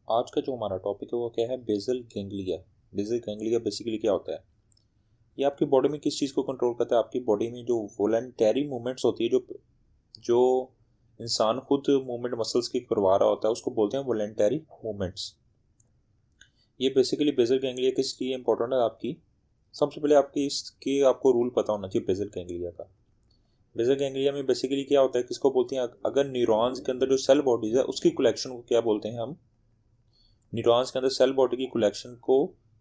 आज का जो हमारा टॉपिक है वो क्या है, basal ganglia. Basal ganglia basically क्या होता है? ये आपकी बॉडी में किस चीज़ को कंट्रोल करता है? आपकी बॉडी में जो वॉलंटरी मूवमेंट्स होती है, जो जो इंसान खुद मूवमेंट मसल्स की करवा रहा होता है, उसको बोलते हैं वॉलंटरी मूवमेंट्स। ये बेसिकली बेसल गैंग्लिया किस लिए इंपॉर्टेंट है आपकी? सबसे पहले आपको रूल पता होना चाहिए बेसल गैंग्लिया का। बेसल गैंग्लिया में बेसिकली क्या होता है, किसको बोलते हैं? अगर न्यूरॉन्स के अंदर जो सेल बॉडीज है उसकी कलेक्शन को क्या बोलते हैं हम? न्यूरॉन्स के अंदर सेल बॉडी की कलेक्शन को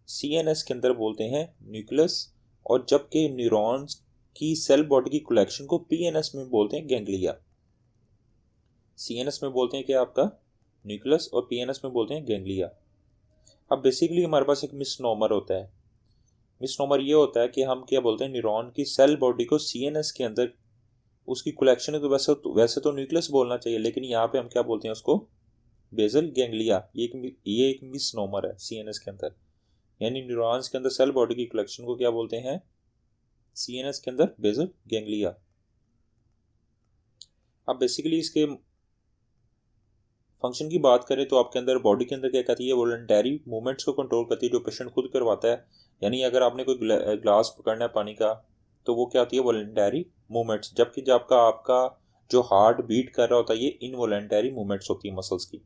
सीएनएस के अंदर बोलते हैं न्यूक्लियस, और जबकि न्यूरॉन्स की सेल बॉडी की कलेक्शन को पीएनएस में बोलते हैं गैंग्लिया। सीएनएस में बोलते हैं क्या आपका? न्यूक्लियस, और पीएनएस में बोलते हैं गैंग्लिया। अब बेसिकली हमारे पास एक मिसनोमर होता है। मिसनोमर ये होता है कि हम क्या बोलते हैं, न्यूरॉन की सेल बॉडी को सीएनएस के अंदर उसकी कलेक्शन है, तो वैसे तो न्यूक्लियस बोलना चाहिए, लेकिन यहाँ पे हम क्या बोलते हैं उसको? Basal ganglia. ये एक मिसनोमर है सीएनएस के अंदर, यानी न्यूरॉन्स के अंदर सेल बॉडी की कलेक्शन को क्या बोलते हैं? सीएनएस के अंदर बेसल गैंग्लिया। अब बेसिकली इसके फंक्शन की बात करें तो आपके अंदर बॉडी के अंदर क्या कहती है, वॉलंटरी मूवमेंट्स को कंट्रोल करती है, जो पेशेंट खुद करवाता है। यानी अगर आपने कोई ग्लास पकड़ना है पानी का, तो वो क्या होती है? Voluntary movements. जबकि जब आपका आपका जो हार्ट बीट कर रहा होता है, ये इनवॉलंटरी मूवमेंट्स होती है मसल्स की।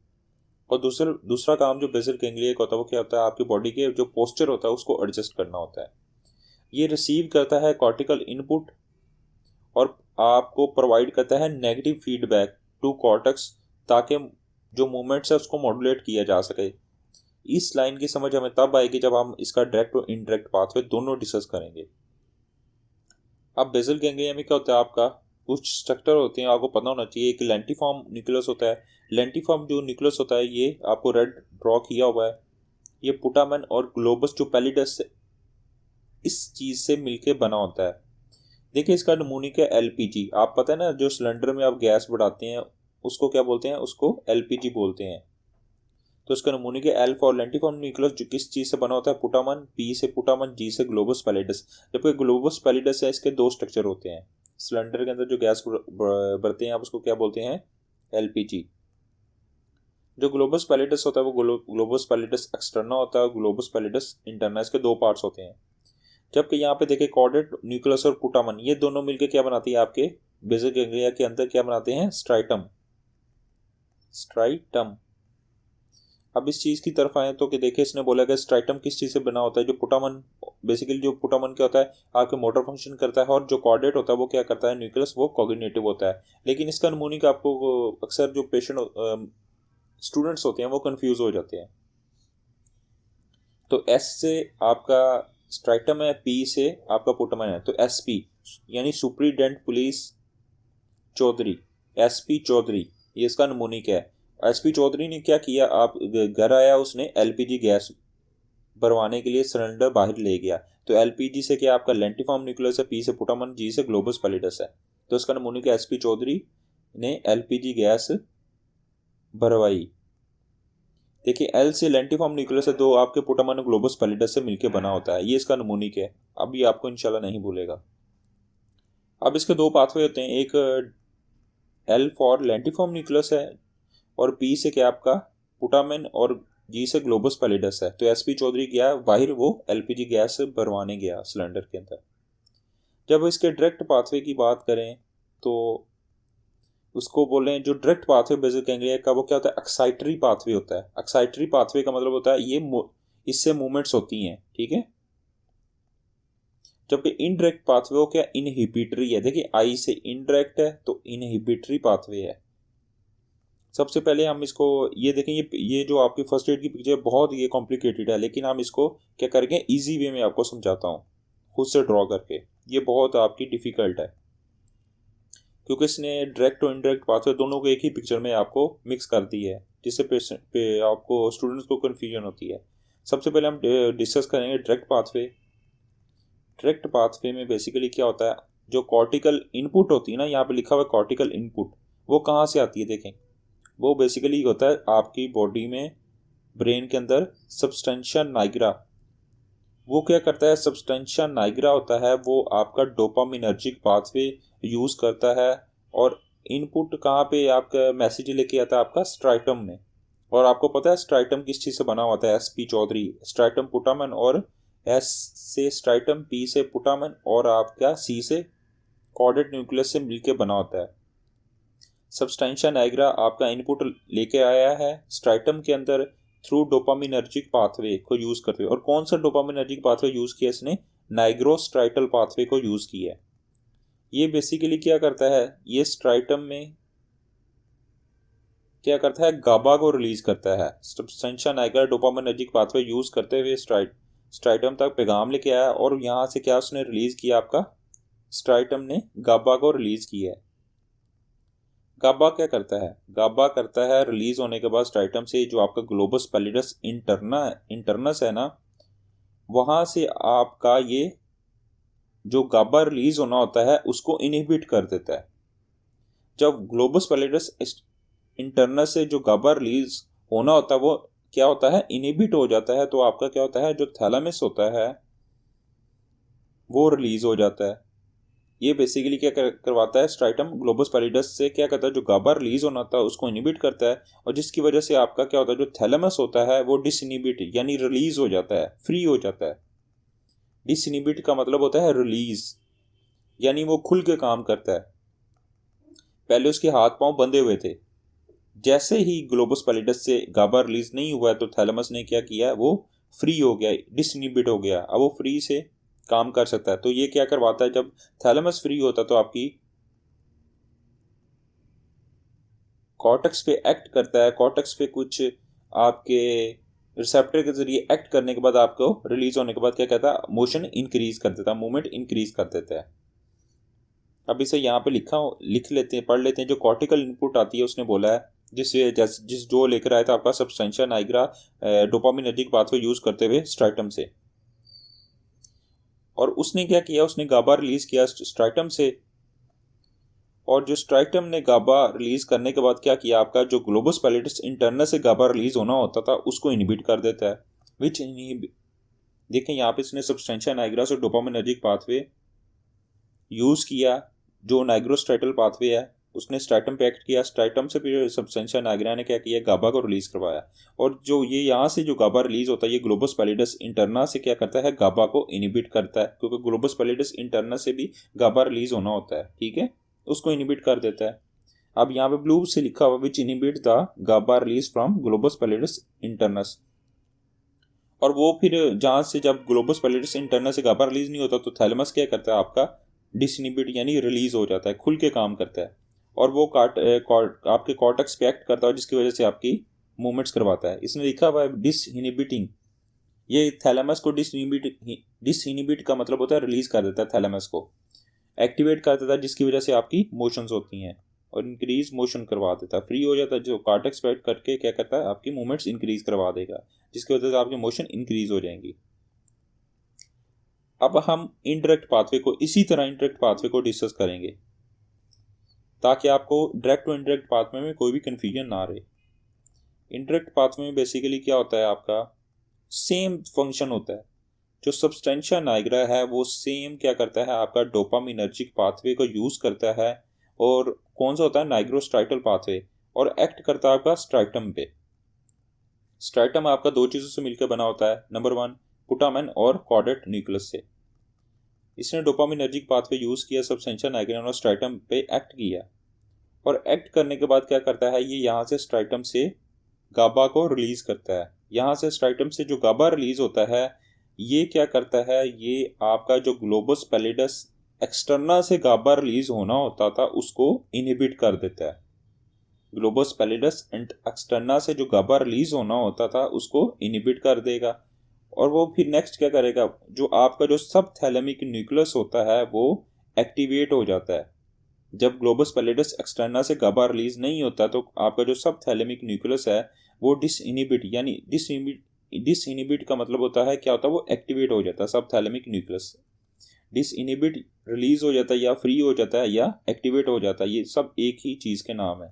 और दूसरा काम जो बेसल गैंग्लिया का होता है वो क्या होता है? आपकी बॉडी के जो पोस्चर होता है उसको एडजस्ट करना होता है। ये रिसीव करता है कॉर्टिकल इनपुट और आपको प्रोवाइड करता है नेगेटिव फीडबैक टू कॉर्टेक्स, ताकि जो मूवमेंट्स है उसको मॉड्यूलेट किया जा सके। इस लाइन की समझ हमें तब आएगी जब हम इसका डायरेक्ट और इनडायरेक्ट पाथवे दोनों डिस्कस करेंगे। अब बेसल गैंग्लिया में क्या होता है, आपका कुछ स्ट्रक्चर होते हैं, आपको पता होना चाहिए। एक लेंटिफॉर्म न्यूक्लियस होता है। लेंटिफॉर्म जो न्यूक्लियस होता है, ये आपको रेड ड्रॉ किया हुआ है। ये पुटामेन और ग्लोबस जो पैलिडस इस चीज़ से मिलके बना होता है। देखिए इसका नमूनिक है एलपीजी। आप पता है ना, जो सिलेंडर में आप गैस बढ़ाते हैं उसको क्या बोलते हैं? उसको एलपीजी बोलते हैं। तो इसका नमूनिक है एल फॉर लेंटिफॉर्म न्यूक्लियस, जो किस चीज़ से बना होता है? पुटामन, पी से पुटामन, जी से ग्लोबस पैलिडस। जबकि ग्लोबस पैलिडस है, इसके दो स्ट्रक्चर होते हैं। सिलेंडर के अंदर जो गैस भरते हैं आप उसको क्या बोलते हैं? एलपीजी। जो ग्लोबस पैलिडस होता है वो ग्लोबस पैलिडस एक्सटर्ना होता है, और ग्लोबस पैलिडस इंटरना। इसके दो पार्ट्स होते हैं। जबकि यहाँ पे देखिए कॉर्डेट न्यूक्लियस और पुटामन, ये दोनों मिलकर क्या बनाती है? आपके बेसल गैंग्लिया के अंदर क्या बनाते हैं? स्ट्राइटम। स्ट्राइटम। अब इस चीज़ की तरफ आए तो कि देखिए इसने बोला कि स्ट्राइटम किस चीज़ से बना होता है? जो पुटामन, बेसिकली जो पुटामन क्या होता है? आपके मोटर फंक्शन करता है, और जो कॉर्डेट होता है वो क्या करता है? न्यूक्लियस, वो कॉग्निटिव होता है। लेकिन इसका नमूनिक आपको अक्सर जो पेशेंट स्टूडेंट्स होते हैं वो कंफ्यूज हो जाते हैं। तो एस से आपका स्ट्राइटम है, पी से आपका पुटामन है, तो एस पी यानी superintendent police Chaudhary, S P Chaudhary, ये इसका नमूनिक है। एस पी चौधरी ने क्या किया, आप घर आया, उसने एलपीजी गैस भरवाने के लिए सिलेंडर बाहर ले गया। तो एलपीजी से क्या आपका लेंटिफॉर्म न्यूक्लियस है, पी से पुटामन, जी से ग्लोबस पैलिडस है। तो इसका नमूनिक एस पी चौधरी ने एलपीजी गैस भरवाई। देखिए एल से लेंटिफॉर्म न्यूक्लियस है, दो आपके पुटामन ग्लोबस पैलिडस से मिलकर बना होता है। ये इसका नमूनिक है। अब ये आपको इंशाल्लाह नहीं भूलेगा। अब इसके दो पाथवे होते हैं। एक एल फॉर लेंटिफॉर्म न्यूक्लियस है, और पी से क्या आपका पुटामेन, और जी से ग्लोबस पैलिडस है। तो एसपी चौधरी गया बाहर, वो एलपीजी गैस भरवाने गया सिलेंडर के अंदर। जब इसके डायरेक्ट पाथवे की बात करें तो उसको बोलें, जो डायरेक्ट पाथवे बेसल गैंग्लिया का वो क्या होता है? एक्साइटरी पाथवे होता है। एक्साइटरी पाथवे का मतलब होता है इससे मूवमेंट्स होती हैं, ठीक है। जबकि इनडायरेक्ट पाथवे हो क्या? इनहिबिटरी है। देखिए आई से इनडायरेक्ट है तो इनहिबिटरी पाथवे है। सबसे पहले हम इसको ये देखें, ये जो आपकी फर्स्ट एड की पिक्चर बहुत ये कॉम्प्लिकेटेड है, लेकिन हम इसको क्या करेंगे, इजी वे में आपको समझाता हूँ खुद से ड्रॉ करके। ये बहुत आपकी डिफ़िकल्ट है क्योंकि इसने डायरेक्ट और इनडायरेक्ट पाथवे दोनों को एक ही पिक्चर में आपको मिक्स कर दी है, जिससे आपको स्टूडेंट्स को कन्फ्यूजन होती है। सबसे पहले हम डिस्कस करेंगे डायरेक्ट पाथवे। डायरेक्ट पाथवे में बेसिकली क्या होता है, जो कॉर्टिकल इनपुट होती है ना, यहाँ पे लिखा हुआ है कॉर्टिकल इनपुट, वो कहाँ से आती है? देखें, वो बेसिकली होता है आपकी बॉडी में, ब्रेन के अंदर सब्सटेंशिया नाइग्रा। वो क्या करता है? सब्सटेंशिया नाइग्रा होता है वो आपका डोपामिनर्जिक पाथवे यूज़ करता है, और इनपुट कहाँ पे आपका मैसेज लेके आता है? आपका स्ट्राइटम में। और आपको पता है स्ट्राइटम किस चीज़ से बना होता है? एस पी चौधरी, स्ट्राइटम पुटामन, और एस से स्ट्राइटम, पी से पुटामन, और आपका सी से कॉर्डेट न्यूक्लियस से मिलकर बना होता है। सब्सटेंशिया नाइग्रा आपका इनपुट लेके आया है स्ट्राइटम के अंदर थ्रू डोपामिनर्जिक पाथवे को यूज करते हुए। और कौन सा डोपामिनर्जिक पाथवे यूज किया इसने? नाइग्रोस्ट्राइटल पाथवे को यूज किया है। ये बेसिकली क्या करता है? ये स्ट्राइटम में क्या करता है? गाबा को रिलीज करता है। Substantia Niagara dopaminergic pathway use करते हुए स्ट्राइटम तक पैगाम लेके आया और यहाँ से क्या उसने रिलीज किया? आपका स्ट्राइटम ने गाबा को रिलीज किया है। गाबा क्या करता है? गाबा करता है रिलीज होने के बाद स्ट्राइटम से जो आपका ग्लोबस पैलिडस इंटरनस है ना, वहां से आपका ये जो गाबा रिलीज होना होता है उसको इनहिबिट कर देता है। जब ग्लोबस पैलिडस इंटरनस से जो गाबा रिलीज होना होता है वो क्या होता है? इनहिबिट हो जाता है। तो आपका क्या होता है? जो थैलेमस होता है वो रिलीज हो जाता है। ये बेसिकली क्या करवाता है? स्ट्राइटम ग्लोबस पैलिडस से क्या करता है? जो गाबा रिलीज होना था उसको इनहिबिट करता है, और जिसकी वजह से आपका क्या होता है? जो थैलेमस होता है वो डिसइनहिबिट यानी रिलीज हो जाता है, फ्री हो जाता है। डिसइनहिबिट का मतलब होता है रिलीज, यानी वो खुल के काम करता है। पहले उसके हाथ पांव बंधे हुए थे, जैसे ही ग्लोबस पैलिडस से गाबा रिलीज नहीं हुआ है तो थैलेमस ने क्या किया? वो फ्री हो गया, डिसइनहिबिट हो गया। अब वो फ्री से काम कर सकता है। तो ये क्या करवाता है? जब थैलेमस फ्री होता है तो आपकी कॉर्टेक्स पे एक्ट करता है। कॉर्टेक्स पे कुछ आपके रिसेप्टर के जरिए एक्ट करने के बाद आपको रिलीज होने के बाद क्या कहता है? मोशन इंक्रीज कर देता है, मूवमेंट इंक्रीज कर देता है। अब इसे यहाँ पे लिख लेते हैं, पढ़ लेते हैं। जो कॉर्टिकल इनपुट आती है उसने बोला है जिस जो लेकर आया था आपका substantia Niagara dopaminergic pathway use करते हुए स्ट्राइटम से, और उसने क्या किया? उसने गाबा रिलीज किया स्ट्राइटम से, और जो स्ट्राइटम ने गाबा रिलीज करने के बाद क्या किया? आपका जो ग्लोबस पैलिडस इंटरनस से गाबा रिलीज होना होता था उसको इनहिबिट कर देता है। देखें यहाँ पे इसने सब्सटेंशिया नाइग्रा से डोपामिनर्जिक पाथवे यूज किया। जो नाइग्रोस्ट्राइटल पाथवे है उसने स्ट्राइटम पे एक्ट किया, स्ट्राइटम से फिर सब्सटेंशिया नाइग्रा ने क्या किया? गाबा को रिलीज करवाया। और जो ये यहाँ से जो गाबा रिलीज होता है ये ग्लोबस पैलिडस इंटरना से क्या करता है? गाबा को इनहिबिट करता है, क्योंकि ग्लोबस पैलिडस इंटरना से भी गाबा रिलीज होना होता है, ठीक है, उसको इनहिबिट कर देता है। अब यहाँ पे ब्लू से लिखा हुआ which inhibit the GABA release from globus pallidus internus. और वो फिर जहाँ से जब ग्लोबस पैलिडस इंटरनस से गाबा रिलीज नहीं होता तो थैलेमस क्या करता है? आपका डिसइनहिबिट यानी रिलीज हो जाता है, खुल के काम करता है, और वो आपके कॉर्टेक्स पे एक्ट करता है जिसकी वजह से आपकी मूवमेंट्स करवाता है। इसने लिखा हुआ है डिसइनहिबिटिंग। ये थैलेमस को डिसइनहिबिट का मतलब होता है रिलीज कर देता है, थैलेमस को एक्टिवेट कर देता है जिसकी वजह से आपकी मोशंस होती हैं, और इंक्रीज मोशन करवा देता है, फ्री हो जाता है। जो कॉर्टेक्स पे एक्ट करके क्या करता है? आपकी मूवमेंट्स इंक्रीज करवा देगा जिसकी वजह से आपकी मोशन इंक्रीज हो जाएंगी। अब हम इनडायरेक्ट पाथवे को इसी तरह इनडायरेक्ट पाथवे को डिस्कस करेंगे ताकि आपको डायरेक्ट टू इनडायरेक्ट पाथवे में कोई भी कंफ्यूजन ना रहे। इनडायरेक्ट पाथवे में बेसिकली क्या होता है? आपका सेम फंक्शन होता है। जो सब्सटेंशिया नाइग्रा है वो सेम क्या करता है? आपका डोपामिनर्जिक पाथवे को यूज करता है, और कौन सा होता है? नाइग्रोस्ट्राइटल पाथवे, और एक्ट करता है आपका स्ट्राइटम पे। स्ट्राइटम आपका दो चीजों से मिलकर बना होता है, नंबर 1 पुटामन और कॉर्डेट न्यूक्लियस से। इसने डोपामिनर्जिक पाथवे यूज किया, सब्सटेंशिया नाइग्रा और स्ट्राइटम पे एक्ट किया, और एक्ट करने के बाद क्या करता है? ये यहाँ से स्ट्राइटम से गाबा को रिलीज करता है। यहाँ से स्ट्राइटम से जो गाबा रिलीज होता है ये क्या करता है? ये आपका जो ग्लोबस पैलिडस एक्सटर्ना से गाबा रिलीज होना होता था उसको इनहिबिट कर देता है। ग्लोबस पैलिडस एक्सटर्ना से जो गाबा रिलीज होना होता था उसको इनहिबिट कर देगा, और वो फिर नेक्स्ट क्या करेगा? जो आपका जो सब थैलेमिक न्यूक्लियस होता है वो एक्टिवेट हो जाता है। जब ग्लोबस पैलिडस एक्सटर्ना से गाबा रिलीज नहीं होता तो आपका जो सब थैलेमिक न्यूक्लियस है वो डिसइनहिबिट यानी डिसइनहिबिट का मतलब होता है क्या होता है? वो एक्टिवेट हो जाता है। सब थैलेमिक न्यूक्लियस डिसइनहिबिट रिलीज हो जाता है, या फ्री हो जाता है, या एक्टिवेट हो जाता है, ये सब एक ही चीज के नाम है।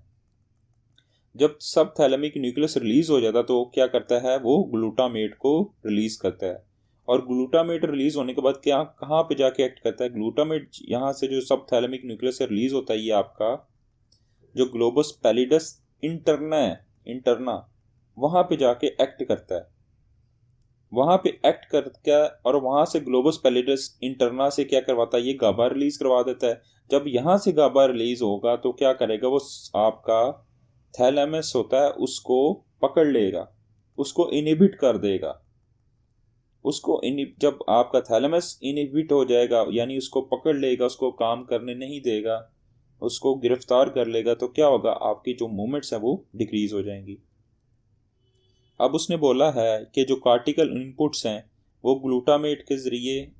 जब सब थैलेमिक न्यूक्लियस रिलीज हो जाता है तो क्या करता है? वो ग्लूटामेट को रिलीज करता है, और ग्लूटामेट रिलीज होने के बाद क्या कहाँ पे जाके एक्ट करता है? ग्लूटामेट यहाँ से जो सब थैलेमिक न्यूक्लियस से रिलीज होता है ये आपका जो ग्लोबस पैलिडस इंटरना है, इंटरना वहाँ पे जाके एक्ट करता है, वहाँ पे एक्ट करके और वहाँ से ग्लोबस पैलिडस इंटरना से क्या करवाता है, ये गाबा रिलीज करवा देता है। जब यहाँ से गाबा रिलीज होगा तो क्या करेगा, वो आपका थैलेमस होता है उसको पकड़ लेगा, उसको इनिबिट कर देगा। जब आपका थैलेमस इनिबिट हो जाएगा यानी उसको पकड़ लेगा, उसको काम करने नहीं देगा, उसको गिरफ्तार कर लेगा, तो क्या होगा, आपकी जो मूवमेंट्स हैं वो डिक्रीज हो जाएंगी। अब उसने बोला है कि जो कार्टिकल इनपुट्स हैं वो ग्लूटामेट के ज़रिए,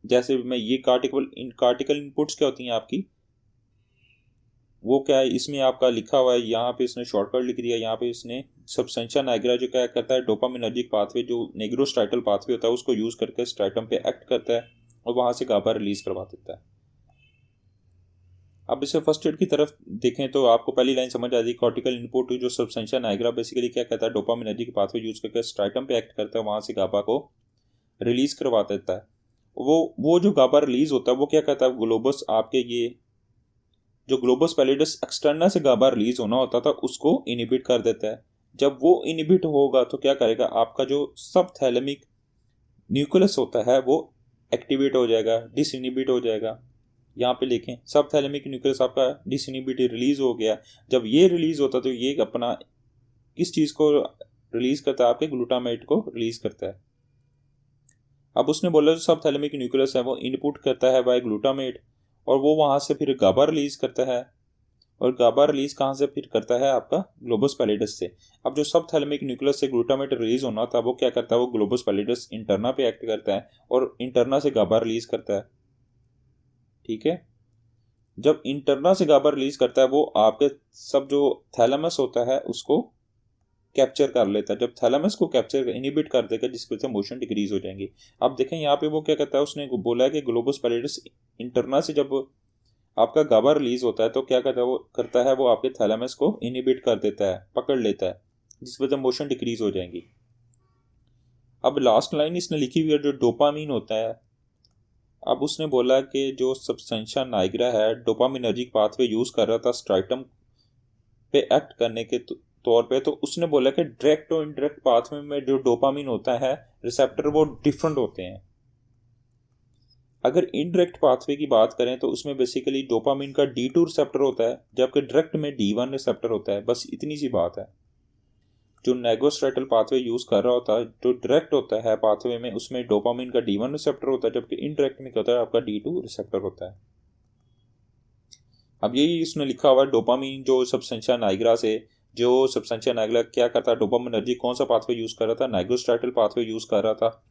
जैसे मैं ये कार्टिकल इनपुट्स क्या होती हैं आपकी, वो क्या है इसमें आपका लिखा हुआ है, यहाँ पे इसने शॉर्टकट लिख दिया, यहाँ पे इसने सब्सटेंशिया नाइग्रा जो क्या करता है, डोपामिनर्जिक पाथवे जो नेग्रोस्ट्राइटल पाथवे होता है उसको यूज़ करके स्ट्राइटम पे एक्ट करता है और वहाँ से गाबा रिलीज करवा देता है। अब इसे फर्स्ट एड की तरफ देखें तो आपको पहली लाइन समझ आ जाएगी, कॉर्टिकल इनपुट जो सब्सटेंशिया नाइग्रा बेसिकली क्या कहता है, डोपामिनर्जिक पाथवे यूज करके स्ट्राइटम पे एक्ट करता है, वहाँ से गाबा को रिलीज करवा देता है। वो जो गाबा रिलीज होता है वो क्या कहता है, ग्लोबस आपके ये जो ग्लोबस पैलिडस एक्सटर्ना से गाबा रिलीज होना होता था उसको इनिबिट कर देता है। जब वो इनिबिट होगा तो क्या करेगा, आपका जो सब थैलेमिक न्यूक्लियस होता है वो एक्टिवेट हो जाएगा, डिसइनिबिट हो जाएगा। यहाँ पे लिखें, सब थैलेमिक न्यूक्लियस आपका डिसइनिबिट रिलीज हो गया। जब ये रिलीज होता तो ये अपना किस चीज़ को रिलीज करता है, आपके ग्लूटामेट को रिलीज करता है। अब उसने बोला जो सब थैलेमिक न्यूक्लियस है वो इनपुट करता है बाय ग्लूटामेट और वो वहाँ से फिर गाबा रिलीज करता है, और गाबा रिलीज कहाँ से फिर करता है, आपका ग्लोबस पैलिडस से। अब जो सब थैलेमिक न्यूक्लियस से ग्लूटामेट रिलीज होना था वो क्या करता है, वो ग्लोबस पैलिडस इंटरना पे एक्ट करता है और इंटरना से गाबा रिलीज करता है। ठीक है, जब इंटरना से गाबा रिलीज करता है वो आपके सब जो थैलेमस होता है उसको कैप्चर कर लेता है। जब थैलेमस को कैप्चर इनिबिट कर देगा जिसकी वजह से मोशन डिक्रीज हो जाएंगी। अब देखें यहाँ पे वो क्या कहता है, उसने बोला है कि ग्लोबस पैलिडस इंटरना से जब आपका गाबा रिलीज होता है तो क्या करता है वो आपके थैलेमस को इनिबिट कर देता है, पकड़ लेता है, जिस वजह मोशन डिक्रीज हो जाएंगी। अब लास्ट लाइन इसने लिखी हुई है जो डोपामीन होता है। अब उसने बोला कि जो सब्सटेंशिया नाइग्रा है डोपामिनर्जिक पाथवे यूज कर रहा था स्ट्राइटम पे एक्ट करने के तौर पे, तो उसने बोला कि डायरेक्ट और इनडायरेक्ट पाथवे में जो डोपामीन होता है रिसेप्टर वो डिफरेंट होते हैं। अगर इनडायरेक्ट पाथवे की बात करें तो उसमें बेसिकली डोपामिन का D2 रिसेप्टर होता है जबकि डायरेक्ट में D1 रिसेप्टर होता है, बस इतनी सी बात है। जो नेगोस्ट्राइटल पाथवे यूज कर रहा होता है जो डायरेक्ट होता है पाथवे में उसमें डोपामिन का D1 रिसेप्टर होता है जबकि इनडायरेक्ट में क्या होता है, आपका D2 रिसेप्टर होता है। अब यही इसने लिखा हुआ है, डोपामिन जो सब्सटेंशिया नाइग्रा से जो सब्सटेंशिया नाइग्रा क्या करता है, डोपामिनर्जिक कौन सा पाथवे यूज कर रहा था, नाइग्रोस्ट्राइटल पाथवे यूज कर रहा था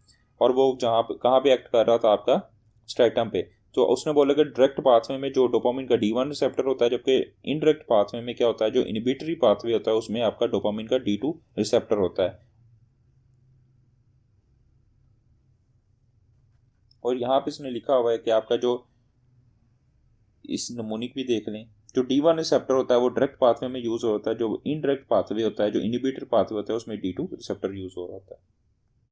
और वो जहाँ पे कहाँ पे एक्ट कर रहा था, आपका स्ट्राइटम पे। तो उसने बोला कि डायरेक्ट पाथवे में जो डोपामिन का D1 रिसेप्टर होता है जबकि इनडायरेक्ट पाथवे में क्या होता है, जो इनहिबिटरी पाथवे होता है उसमें आपका डोपामिन का D2 रिसेप्टर होता है। और यहाँ पे इसने लिखा हुआ है कि आपका जो इस नमूनिक भी देख लें, जो D1 रिसेप्टर होता है वो डायरेक्ट पाथवे में यूज होता है, जो इनडायरेक्ट पाथवे होता है जो इनहिबिटर पाथवे होता है उसमें D2 रिसेप्टर यूज हो रहा होता है।